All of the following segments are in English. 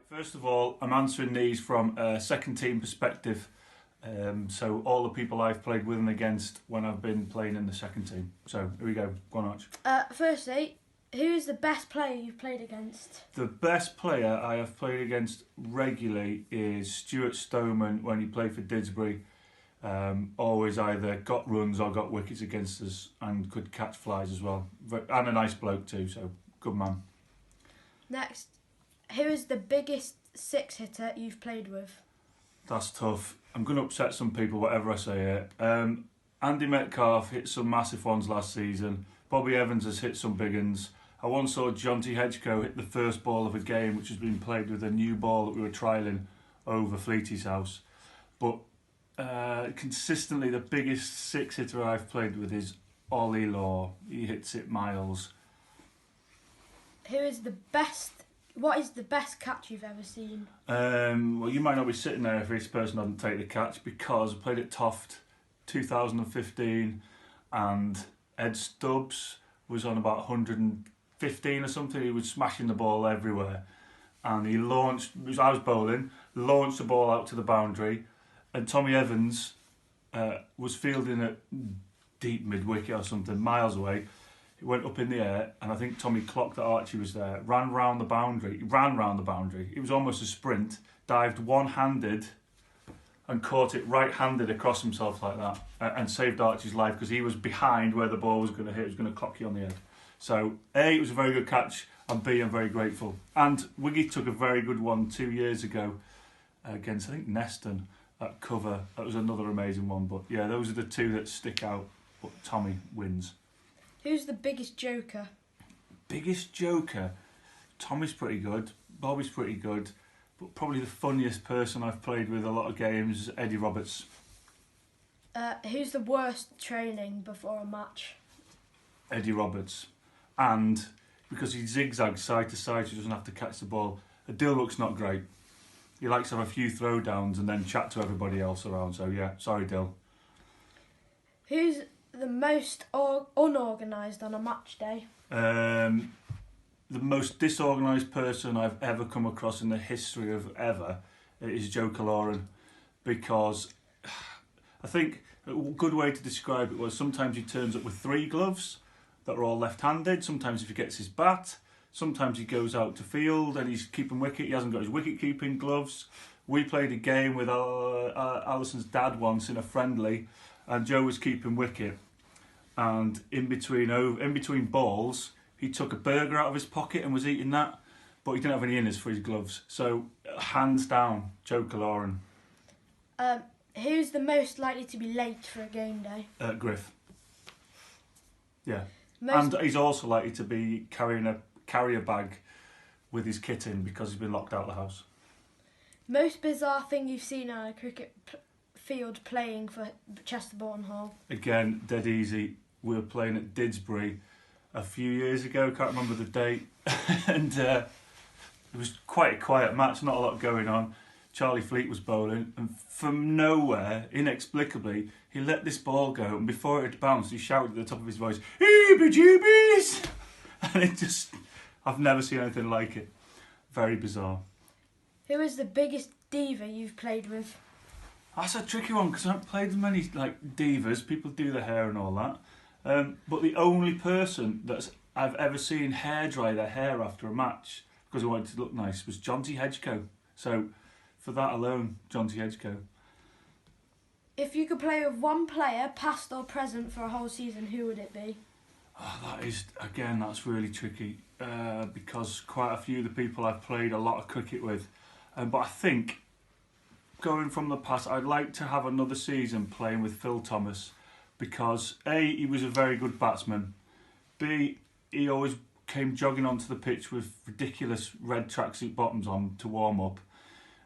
First of all, I'm answering these from a second team perspective. So all the people I've played with and against when I've been playing in the second team. So here we go. Go on, Arch. Firstly, who's the best player you've played against? The best player I have played against regularly is Stuart Stoneman when he played for Didsbury. Always either got runs or got wickets against us and could catch flies as well. And a nice bloke too, so good man. Next, who is the biggest six hitter you've played with? That's tough. I'm going to upset some people, whatever I say here. Andy Metcalf hit some massive ones last season. Bobby Evans has hit some big ones. I once saw Jonty Hedgecoe hit the first ball of a game, which has been played with a new ball that we were trialling over Fleety's house. But consistently, the biggest six hitter I've played with is Ollie Law. He hits it miles. What is the best catch you've ever seen? Well, you might not be sitting there if this person doesn't take the catch, because I played at Toft 2015 and Ed Stubbs was on about 115 or something. He was smashing the ball everywhere, and he launched, I was bowling, launched the ball out to the boundary, and Tommy Evans was fielding it deep mid-wicket or something, miles away. It went up in the air, and I think Tommy clocked that Archie was there, ran round the boundary. It was almost a sprint, dived one-handed and caught it right-handed across himself like that, and saved Archie's life because he was behind where the ball was going to hit. It was going to clock you on the head. So, A, it was a very good catch, and B, I'm very grateful. And Wiggy took a very good one 2 years ago against, I think, Neston at cover. That was another amazing one. But yeah, those are the two that stick out. But Tommy wins. Who's the biggest joker? Biggest joker? Tommy's pretty good. Bobby's pretty good. But probably the funniest person I've played with a lot of games is Eddie Roberts. Who's the worst training before a match? Eddie Roberts. And because he zigzags side to side, so he doesn't have to catch the ball. Dilrook's not great. He likes to have a few throwdowns and then chat to everybody else around. So yeah, sorry, Dill. Who's the most unorganised on a match day? The most disorganised person I've ever come across in the history of ever is Joe Caloran, because I think a good way to describe it was sometimes he turns up with 3 gloves that are all left-handed. Sometimes if he gets his bat, sometimes he goes out to field and he's keeping wicket. He hasn't got his wicket-keeping gloves. We played a game with Alison's dad once in a friendly, and Joe was keeping wicket. And in between balls, he took a burger out of his pocket and was eating that, but he didn't have any inners for his gloves. So, hands down, Joe Caloran. Who's the most likely to be late for a game day? Griff. Yeah. And he's also likely to be carrying a carrier bag with his kit in because he's been locked out of the house. Most bizarre thing you've seen on a cricket field playing for Chesterbourne Hall? Again, dead easy. We were playing at Didsbury a few years ago, can't remember the date, and it was quite a quiet match, not a lot going on. Charlie Fleet was bowling, and from nowhere, inexplicably, he let this ball go, and before it had bounced, he shouted at the top of his voice, "Heebie-jeebies!" And it just, I've never seen anything like it. Very bizarre. Who is the biggest diva you've played with? That's a tricky one, because I haven't played as many like divas. People do the hair and all that. But the only person that I've ever seen hairdry their hair after a match because I wanted to look nice was Jonty Hedgecoe. So for that alone, Jonty Hedgecoe. If you could play with one player, past or present, for a whole season, who would it be? Oh, that's really tricky because quite a few of the people I've played a lot of cricket with. But I think going from the past, I'd like to have another season playing with Phil Thomas. Because A, he was a very good batsman. B, he always came jogging onto the pitch with ridiculous red tracksuit bottoms on to warm up.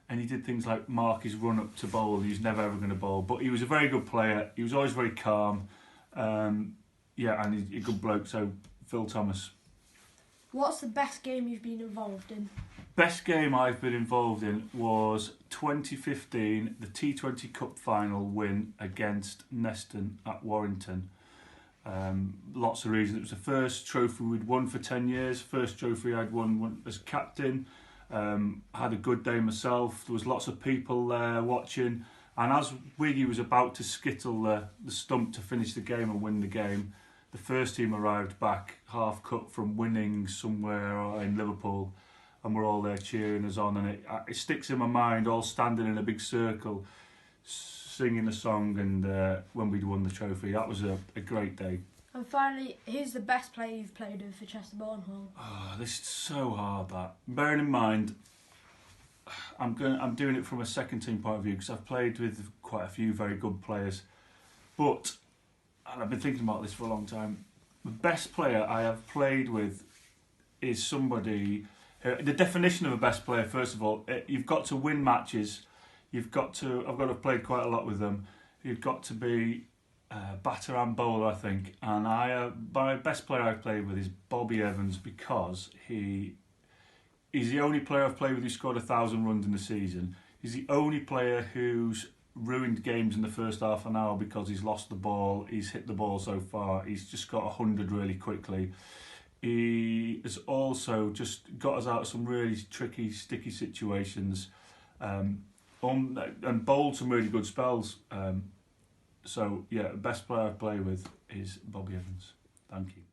And he did things like mark his run up to bowl. He was never ever going to bowl. But he was a very good player. He was always very calm. And he's a good bloke. So, Phil Thomas. What's the best game you've been involved in? Best game I've been involved in was 2015, the T20 Cup final win against Neston at Warrington. Lots of reasons. It was the first trophy we'd won for 10 years, first trophy I'd won as captain, I had a good day myself. There was lots of people there watching, and as Wiggy was about to skittle the stump to finish the game and win the game, the first team arrived back half cut from winning somewhere in Liverpool, and we're all there cheering us on, and it sticks in my mind, all standing in a big circle singing a song, and when we'd won the trophy. That was a great day. And finally, who's the best player you've played with for Chester-Bourne Hall? Oh, this is so hard, that. Bearing in mind, I'm doing it from a second team point of view, because I've played with quite a few very good players, but, and I've been thinking about this for a long time, the best player I have played with is somebody. The definition of a best player, first of all, you've got to win matches. I've got to have played quite a lot with them. You've got to be batter and bowler, I think. And my best player I've played with is Bobby Evans, because he's the only player I've played with who scored 1,000 runs in the season. He's the only player who's ruined games in the first half an hour because he's lost the ball, he's hit the ball so far, he's just got 100 really quickly. He has also just got us out of some really tricky, sticky situations, and bowled some really good spells. So yeah, the best player I've played with is Bobby Evans. Thank you.